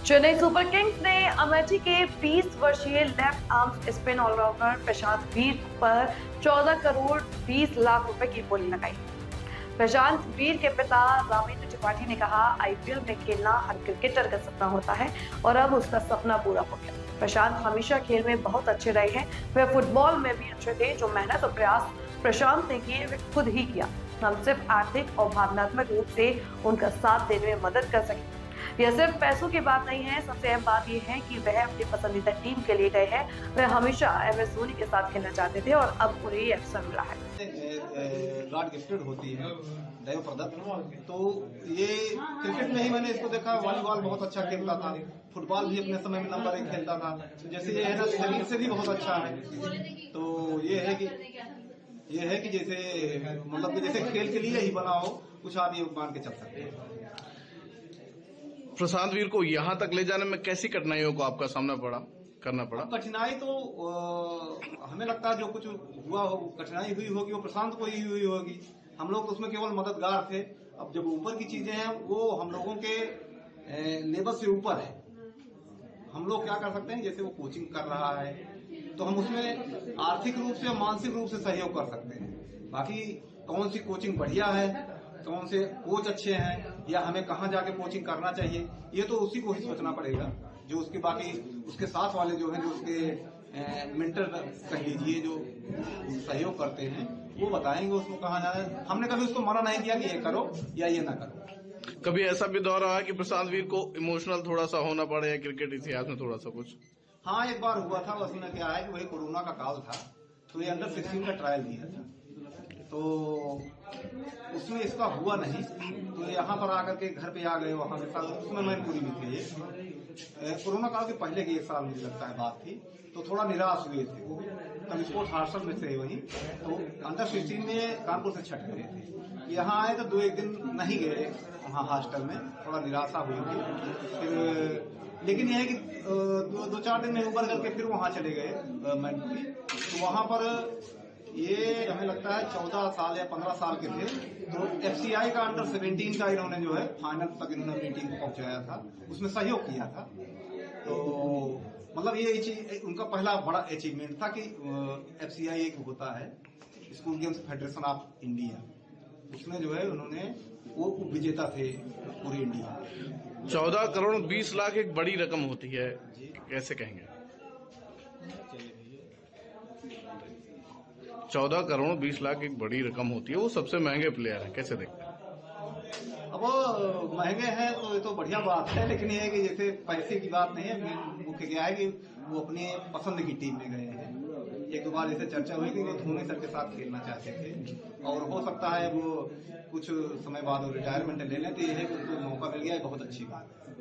Chennai super Kings ने अमेठी के 20 वर्षीय लेफ्ट आर्म स्पिन ऑलराउंडर प्रशांत वीर पर 14 करोड़ 20 लाख रुपए की बोली लगाई। प्रशांत वीर के पिता रामेंद्र त्रिपाठी ने कहा, आईपीएल में खेलना हर क्रिकेटर का सपना होता है और अब उसका सपना पूरा हो गया। प्रशांत हमेशा खेल में बहुत अच्छे रहे हैं, वे फुटबॉल में भी अच्छे थे। जो मेहनत और प्रयास प्रशांत ने किए वे खुद ही किया। हम सिर्फ आर्थिक और भावनात्मक रूप से उनका साथ देने में मदद कर सके। यह सिर्फ पैसों की बात नहीं है, सबसे अहम बात यह है कि वह अपनी पसंदीदा टीम के लिए गए हैं। वह हमेशा एमएस धोनी के साथ खेलना चाहते थे और अब उन्हें ये अवसर मिला है। गॉड गिफ्टेड होती है, दैव प्रदत्त। तो ये क्रिकेट में ही मैंने इसको देखा। वॉलीबॉल बहुत अच्छा खेलता था, फुटबॉल भी अपने समय में नंबर 1 खेलता था। जैसे ये है ना, शरीर से भी बहुत अच्छा है। तो ये है कि जैसे मतलब कि जैसे खेल के लिए ही बना हो, कुछ आप ये मान के चल सकते हैं। प्रशांत वीर को यहाँ तक ले जाने में कैसी कठिनाइयों को आपका सामना करना पड़ा? कठिनाई तो हमें लगता है जो कुछ हुआ हो, कठिनाई हुई होगी वो प्रशांत को ही हुई होगी। हम लोग तो उसमें केवल मददगार थे। अब जब ऊपर की चीजें हैं वो हम लोगों के लेवल से ऊपर है। हम लोग क्या कर सकते हैं, जैसे वो कोचिंग कर रहा है तो हम उसमें आर्थिक रूप से और मानसिक रूप से सहयोग कर सकते हैं। बाकी कौन सी कोचिंग बढ़िया है, कौन से कोच अच्छे हैं, या हमें कहाँ जाके कोचिंग करना चाहिए, ये तो उसी को ही सोचना पड़ेगा। जो उसके बाकी उसके साथ वाले जो हैं, जो उसके मेंटर कह लीजिए, जो सहयोग करते हैं, वो बताएंगे उसको कहाँ जाना है। हमने कभी उसको मना नहीं किया कि ये करो या ये ना करो। कभी ऐसा भी दौर रहा कि प्रशांत वीर को इमोशनल थोड़ा सा होना पड़े या क्रिकेट इतिहास में थोड़ा सा कुछ? हाँ, एक बार हुआ था। उसमें क्या है कि वही कोरोना का काल था, तो ये अंडर 16 का ट्रायल दिया था, तो उसमें इसका हुआ नहीं। तो यहाँ पर आकर के घर पे आ गए वहां के साथ। उसमें मैनपुरी में थे। ये कोरोना काल के पहले की 1 साल मुझे लगता है बात थी। तो थोड़ा निराश हुए थे वो। तब स्पोर्ट्स हॉस्टल में थे वहीं। तो अंडर 16 में कानपुर से छट गए थे। यहाँ आए तो 2-1 दिन नहीं गए वहाँ हॉस्टल में, थोड़ा निराशा हुई थी। फिर लेकिन यह है कि 2-4 दिन में उबर करके फिर वहां चले गए मैनपुरी। तो वहां पर ये हमें लगता है 14 साल या 15 साल के थे। तो एफसीआई का अंडर 17 का इन्होंने जो है फाइनल तक इन्होंने अपनी टीम को पहुंचाया था, उसमें सहयोग किया था। तो मतलब ये उनका पहला बड़ा अचीवमेंट था कि एफसीआई एक होता है, school games federation of India, उसमें जो है उन्होंने वो विजेता थे पूरे इंडिया। 14 करोड़ 20 लाख एक बड़ी रकम होती है, कैसे कहेंगे? 14 करोड़ 20 लाख एक बड़ी रकम होती है, वो सबसे महंगे प्लेयर है, कैसे देखते हैं? अब महंगे हैं तो ये तो बढ़िया बात है, लेकिन ये है कि जैसे पैसे की बात नहीं है। मुख्य क्या है कि वो अपने पसंद की टीम में गए हैं। 1-2 बार जैसे चर्चा हुई कि वो धोनी सर के साथ खेलना चाहते थे, और हो सकता है वो कुछ समय बाद वो रिटायरमेंट ले लें, तो ये है कि उनको मौका मिल गया है, बहुत अच्छी बात है।